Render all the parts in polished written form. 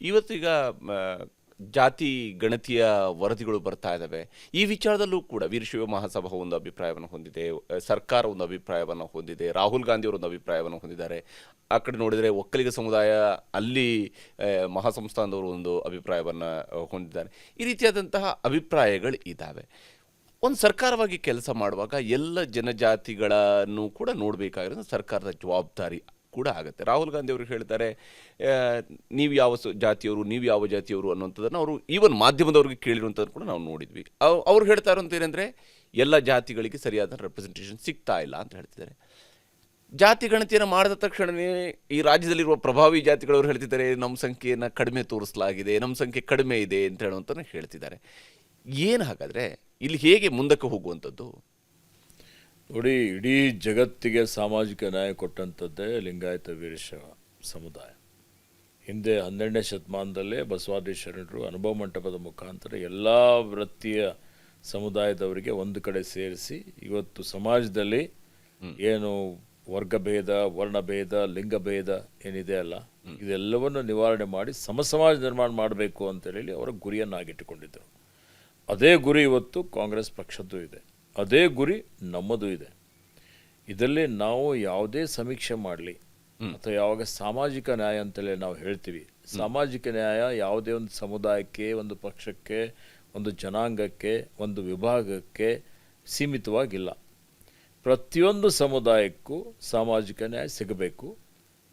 ಇವತ್ತೀಗ ಮ, ಜಾತಿ ಗಣತಿಯ ವರದಿಗಳು ಬರ್ತಾ ಇದ್ದಾವೆ. ಈ ವಿಚಾರದಲ್ಲೂ ಕೂಡ ವೀರಶೈವ ಮಹಾಸಭಾ ಒಂದು ಅಭಿಪ್ರಾಯವನ್ನು ಹೊಂದಿದೆ, ಸರ್ಕಾರ ಒಂದು ಅಭಿಪ್ರಾಯವನ್ನು ಹೊಂದಿದೆ, ರಾಹುಲ್ ಗಾಂಧಿ ಅವರು ಒಂದು ಅಭಿಪ್ರಾಯವನ್ನು ಹೊಂದಿದ್ದಾರೆ. ಆ ಕಡೆ ನೋಡಿದರೆ ಒಕ್ಕಲಿಗ ಸಮುದಾಯ ಅಲ್ಲಿ ಮಹಾಸಂಸ್ಥಾನದವರು ಒಂದು ಅಭಿಪ್ರಾಯವನ್ನು ಹೊಂದಿದ್ದಾರೆ. ಈ ರೀತಿಯಾದಂತಹ ಅಭಿಪ್ರಾಯಗಳು ಇದ್ದಾವೆ. ಒಂದು ಸರ್ಕಾರವಾಗಿ ಕೆಲಸ ಮಾಡುವಾಗ ಎಲ್ಲ ಜನಜಾತಿಗಳನ್ನು ಕೂಡ ನೋಡಬೇಕಾಗಿರೋದು ಸರ್ಕಾರದ ಜವಾಬ್ದಾರಿ ಕೂಡ ಆಗುತ್ತೆ. ರಾಹುಲ್ ಗಾಂಧಿ ಅವರು ಹೇಳ್ತಾರೆ, ನೀವು ಯಾವ ಜಾತಿಯವರು, ನೀವು ಯಾವ ಜಾತಿಯವರು ಅನ್ನುವಂಥದ್ದನ್ನು ಅವರು ಈವನ್ ಮಾಧ್ಯಮದವ್ರಿಗೆ ಕೇಳಿರುವಂಥದ್ದು ಕೂಡ ನಾವು ನೋಡಿದ್ವಿ. ಅವ್ರು ಹೇಳ್ತಾ ಇರೋಂಥ ಏನಂದರೆ, ಎಲ್ಲ ಜಾತಿಗಳಿಗೆ ಸರಿಯಾದ ರೆಪ್ರೆಸೆಂಟೇಷನ್ ಸಿಗ್ತಾ ಇಲ್ಲ ಅಂತ ಹೇಳ್ತಿದ್ದಾರೆ. ಜಾತಿ ಗಣತಿಯನ್ನು ಮಾಡಿದ ತಕ್ಷಣವೇ ಈ ರಾಜ್ಯದಲ್ಲಿರುವ ಪ್ರಭಾವಿ ಜಾತಿಗಳವರು ಹೇಳ್ತಿದ್ದಾರೆ, ನಮ್ಮ ಸಂಖ್ಯೆಯನ್ನು ಕಡಿಮೆ ತೋರಿಸಲಾಗಿದೆ, ನಮ್ಮ ಸಂಖ್ಯೆ ಕಡಿಮೆ ಇದೆ ಅಂತ ಹೇಳುವಂತ ಹೇಳ್ತಿದ್ದಾರೆ. ಏನು ಹಾಗಾದರೆ ಇಲ್ಲಿ ಹೇಗೆ ಮುಂದಕ್ಕೆ ಹೋಗುವಂಥದ್ದು? ನೋಡಿ, ಇಡೀ ಜಗತ್ತಿಗೆ ಸಾಮಾಜಿಕ ನ್ಯಾಯ ಕೊಟ್ಟಂಥದ್ದೇ ಲಿಂಗಾಯತ ವೀರಶೈವ ಸಮುದಾಯ. ಹಿಂದೆ 12ನೇ ಶತಮಾನದಲ್ಲೇ ಬಸವಾದಿ ಶರಣರು ಅನುಭವ ಮಂಟಪದ ಮುಖಾಂತರ ಎಲ್ಲ ವೃತ್ತಿಯ ಸಮುದಾಯದವರಿಗೆ ಒಂದು ಕಡೆ ಸೇರಿಸಿ ಇವತ್ತು ಸಮಾಜದಲ್ಲಿ ಏನು ವರ್ಗಭೇದ, ವರ್ಣಭೇದ, ಲಿಂಗಭೇದ ಏನಿದೆ ಅಲ್ಲ, ಇದೆಲ್ಲವನ್ನು ನಿವಾರಣೆ ಮಾಡಿ ಸಮಾಜ ನಿರ್ಮಾಣ ಮಾಡಬೇಕು ಅಂತೇಳಿ ಅವರ ಗುರಿಯನ್ನಾಗಿಟ್ಟುಕೊಂಡಿದ್ದರು. ಅದೇ ಗುರಿ ಇವತ್ತು ಕಾಂಗ್ರೆಸ್ ಪಕ್ಷದ್ದು ಇದೆ, ಅದೇ ಗುರಿ ನಮ್ಮದು ಇದೆ. ಇದರಲ್ಲಿ ನಾವು ಯಾವುದೇ ಸಮೀಕ್ಷೆ ಮಾಡಲಿ ಅಥವಾ ಯಾವಾಗ ಸಾಮಾಜಿಕ ನ್ಯಾಯ ಅಂತಲೇ ನಾವು ಹೇಳ್ತೀವಿ, ಸಾಮಾಜಿಕ ನ್ಯಾಯ ಯಾವುದೇ ಒಂದು ಸಮುದಾಯಕ್ಕೆ, ಒಂದು ಪಕ್ಷಕ್ಕೆ, ಒಂದು ಜನಾಂಗಕ್ಕೆ, ಒಂದು ವಿಭಾಗಕ್ಕೆ ಸೀಮಿತವಾಗಿಲ್ಲ. ಪ್ರತಿಯೊಂದು ಸಮುದಾಯಕ್ಕೂ ಸಾಮಾಜಿಕ ನ್ಯಾಯ ಸಿಗಬೇಕು.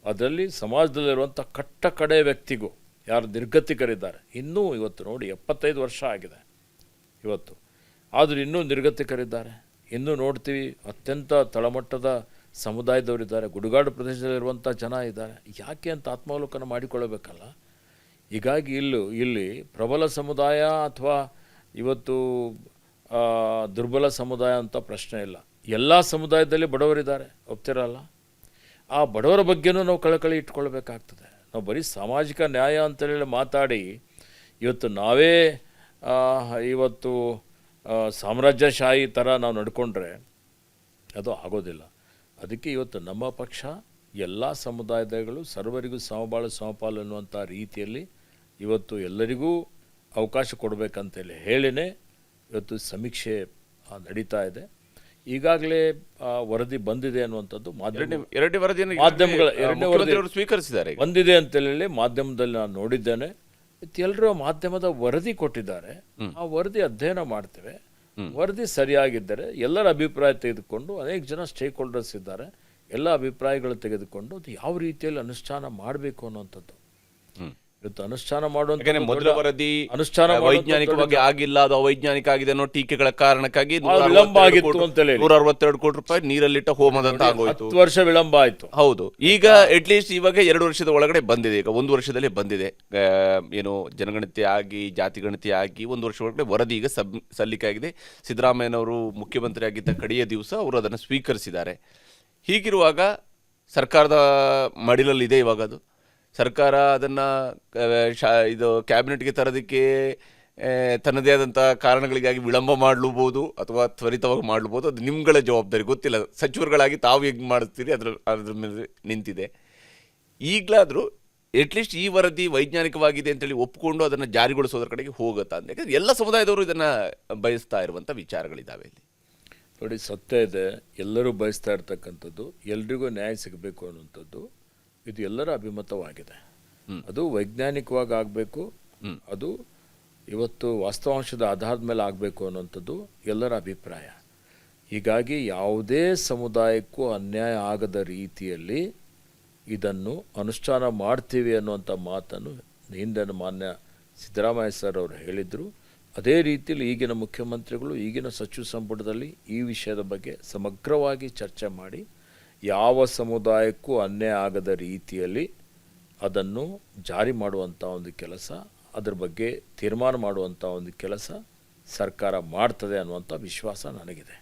ಅದರಲ್ಲಿ ಸಮಾಜದಲ್ಲಿರುವಂಥ ಕಟ್ಟ ಕಡೆ ವ್ಯಕ್ತಿಗೂ, ಯಾರು ನಿರ್ಗತಿಕರಿದ್ದಾರೆ, ಇನ್ನೂ ಇವತ್ತು ನೋಡಿ 75 ವರ್ಷ ಆಗಿದೆ ಇವತ್ತು, ಆದರೂ ಇನ್ನೂ ನಿರ್ಗತಿಕರಿದ್ದಾರೆ. ಇನ್ನೂ ನೋಡ್ತೀವಿ ಅತ್ಯಂತ ತಳಮಟ್ಟದ ಸಮುದಾಯದವರಿದ್ದಾರೆ, ಗುಡುಗಾಡು ಪ್ರದೇಶದಲ್ಲಿರುವಂಥ ಜನ ಇದ್ದಾರೆ. ಯಾಕೆ ಅಂತ ಆತ್ಮಾವಲೋಕನ ಮಾಡಿಕೊಳ್ಳಬೇಕಲ್ಲ. ಹೀಗಾಗಿ ಇಲ್ಲಿ ಪ್ರಬಲ ಸಮುದಾಯ ಅಥವಾ ಇವತ್ತು ದುರ್ಬಲ ಸಮುದಾಯ ಅಂತ ಪ್ರಶ್ನೆ ಇಲ್ಲ. ಎಲ್ಲ ಸಮುದಾಯದಲ್ಲಿ ಬಡವರಿದ್ದಾರೆ, ಒಪ್ತಿರಲ್ಲ. ಆ ಬಡವರ ಬಗ್ಗೆನೂ ನಾವು ಕಳಕಳಿ ಇಟ್ಕೊಳ್ಬೇಕಾಗ್ತದೆ. ನಾವು ಬರೀ ಸಾಮಾಜಿಕ ನ್ಯಾಯ ಅಂತೇಳಿ ಮಾತಾಡಿ ಇವತ್ತು ನಾವೇ ಇವತ್ತು ಸಾಮ್ರಾಜ್ಯಶಾಹಿ ಥರ ನಾವು ನಡ್ಕೊಂಡ್ರೆ ಅದು ಆಗೋದಿಲ್ಲ. ಅದಕ್ಕೆ ಇವತ್ತು ನಮ್ಮ ಪಕ್ಷ ಎಲ್ಲ ಸಮುದಾಯಗಳು ಸರ್ವರಿಗೂ ಸಮಬಾಳು ಸಮಪಾಲು ಅನ್ನುವಂಥ ರೀತಿಯಲ್ಲಿ ಇವತ್ತು ಎಲ್ಲರಿಗೂ ಅವಕಾಶ ಕೊಡಬೇಕಂತೇಳಿ ಹೇಳಿನೇ ಇವತ್ತು ಸಮೀಕ್ಷೆ ನಡೀತಾ ಇದೆ. ಈಗಾಗಲೇ ವರದಿ ಬಂದಿದೆ ಅನ್ನುವಂಥದ್ದು ಎರಡನೇ ವರದಿ ಸ್ವೀಕರಿಸಿದ್ದಾರೆ, ಬಂದಿದೆ ಅಂತೇಳಿ ಮಾಧ್ಯಮದಲ್ಲಿ ನಾನು ನೋಡಿದ್ದೇನೆ. ಎಲ್ಲರೂ ಮಾಧ್ಯಮದ ವರದಿ ಕೊಟ್ಟಿದ್ದಾರೆ, ಆ ವರದಿ ಅಧ್ಯಯನ ಮಾಡ್ತೇವೆ. ವರದಿ ಸರಿಯಾಗಿದ್ದರೆ ಎಲ್ಲರ ಅಭಿಪ್ರಾಯ ತೆಗೆದುಕೊಂಡು, ಅನೇಕ ಜನ ಸ್ಟೇಕ್ ಹೋಲ್ಡರ್ಸ್ ಇದ್ದಾರೆ, ಎಲ್ಲ ಅಭಿಪ್ರಾಯಗಳು ತೆಗೆದುಕೊಂಡು ಅದು ಯಾವ ರೀತಿಯಲ್ಲಿ ಅನುಷ್ಠಾನ ಮಾಡಬೇಕು ಅನ್ನುವಂಥದ್ದು. ಇವತ್ತು ಅನುಷ್ಠಾನ ಮಾಡುವಂತ ಮೊದಲ ವರದಿ ವೈಜ್ಞಾನಿಕವಾಗಿ ಆಗಿಲ್ಲ, ಅದು ಅವೈಜ್ಞಾನಿಕ ಆಗಿದೆ ಅನ್ನೋ ಟೀಕೆಗಳ ಕಾರಣಕ್ಕಾಗಿ ವಿಳಂಬ ಆಗಿತ್ತು ಅಂತೇಳಿ 162 ಕೋಟಿ ರೂಪಾಯಿ ನೀರಲ್ಲಿಟ್ಟ ಹೋಮದಂತ ಆಗೋಯ್ತು. 10 ವರ್ಷ ವಿಳಂಬ ಆಯ್ತು. ಹೌದು, ಈಗ ಅಟ್ಲೀಸ್ಟ್ ಇವಾಗ 2 ವರ್ಷದ ಒಳಗಡೆ ಬಂದಿದೆ. ಈಗ 1 ವರ್ಷದಲ್ಲೇ ಬಂದಿದೆ. ಏನು ಜನಗಣತಿ ಆಗಿ, ಜಾತಿ ಗಣತಿ ಆಗಿ 1 ವರ್ಷ ಒಳಗಡೆ ವರದಿ ಈಗ ಸಲ್ಲಿಕೆ ಆಗಿದೆ. ಸಿದ್ದರಾಮಯ್ಯನವರು ಮುಖ್ಯಮಂತ್ರಿ ಆಗಿದ್ದ ಕಡೆಯ ದಿವಸ ಅವರು ಅದನ್ನು ಸ್ವೀಕರಿಸಿದ್ದಾರೆ. ಹೀಗಿರುವಾಗ ಸರ್ಕಾರದ ಮಡಿಲಲ್ಲಿದೆ ಇವಾಗ ಅದು. ಸರ್ಕಾರ ಅದನ್ನು ಇದು ಕ್ಯಾಬಿನೆಟ್ಗೆ ತರೋದಕ್ಕೆ ತನ್ನದೇ ಆದಂಥ ಕಾರಣಗಳಿಗಾಗಿ ವಿಳಂಬ ಮಾಡಲೂಬೋದು ಅಥವಾ ತ್ವರಿತವಾಗಿ ಮಾಡಲೂಬೋದು. ಅದು ನಿಮ್ಗಳ ಜವಾಬ್ದಾರಿ, ಗೊತ್ತಿಲ್ಲ. ಸಚಿವರುಗಳಾಗಿ ತಾವು ಹೇಗೆ ಮಾಡಿಸ್ತೀರಿ ಅದ್ರ ಮೇಲೆ ನಿಂತಿದೆ. ಈಗಲಾದರೂ ಅಟ್ಲೀಸ್ಟ್ ಈ ವರದಿ ವೈಜ್ಞಾನಿಕವಾಗಿದೆ ಅಂತೇಳಿ ಒಪ್ಪಿಕೊಂಡು ಅದನ್ನು ಜಾರಿಗೊಳಿಸೋದ್ರ ಕಡೆಗೆ ಹೋಗುತ್ತಾ ಅಂತ. ಯಾಕಂದರೆ ಎಲ್ಲ ಸಮುದಾಯದವರು ಇದನ್ನು ಬಯಸ್ತಾ ಇರುವಂಥ ವಿಚಾರಗಳಿದ್ದಾವೆ. ಇಲ್ಲಿ ನೋಡಿ, ಸತ್ಯ ಇದೆ, ಎಲ್ಲರೂ ಬಯಸ್ತಾ ಇರ್ತಕ್ಕಂಥದ್ದು, ಎಲ್ರಿಗೂ ನ್ಯಾಯ ಸಿಗಬೇಕು ಅನ್ನುವಂಥದ್ದು ಇದು ಎಲ್ಲರ ಅಭಿಮತವಾಗಿದೆ. ಅದು ವೈಜ್ಞಾನಿಕವಾಗಿ ಆಗಬೇಕು, ಅದು ಇವತ್ತು ವಾಸ್ತವಾಂಶದ ಆಧಾರದ ಮೇಲೆ ಆಗಬೇಕು ಅನ್ನುವಂಥದ್ದು ಎಲ್ಲರ ಅಭಿಪ್ರಾಯ. ಹೀಗಾಗಿ ಯಾವುದೇ ಸಮುದಾಯಕ್ಕೂ ಅನ್ಯಾಯ ಆಗದ ರೀತಿಯಲ್ಲಿ ಇದನ್ನು ಅನುಷ್ಠಾನ ಮಾಡ್ತೀವಿ ಅನ್ನುವಂಥ ಮಾತನ್ನು ಹಿಂದೆ ಮಾನ್ಯ ಸಿದ್ದರಾಮಯ್ಯ ಸರ್ ಅವರು ಹೇಳಿದರು. ಅದೇ ರೀತಿಯಲ್ಲಿ ಈಗಿನ ಮುಖ್ಯಮಂತ್ರಿಗಳು, ಈಗಿನ ಸಚಿವ ಸಂಪುಟದಲ್ಲಿ ಈ ವಿಷಯದ ಬಗ್ಗೆ ಸಮಗ್ರವಾಗಿ ಚರ್ಚೆ ಮಾಡಿ ಯಾವ ಸಮುದಾಯಕ್ಕೂ ಅನ್ಯಾಯ ಆಗದ ರೀತಿಯಲ್ಲಿ ಅದನ್ನು ಜಾರಿ ಮಾಡುವಂಥ ಒಂದು ಕೆಲಸ, ಅದರ ಬಗ್ಗೆ ತೀರ್ಮಾನ ಮಾಡುವಂಥ ಒಂದು ಕೆಲಸ ಸರ್ಕಾರ ಮಾಡ್ತದೆ ಅನ್ನುವಂಥ ವಿಶ್ವಾಸ ನನಗಿದೆ.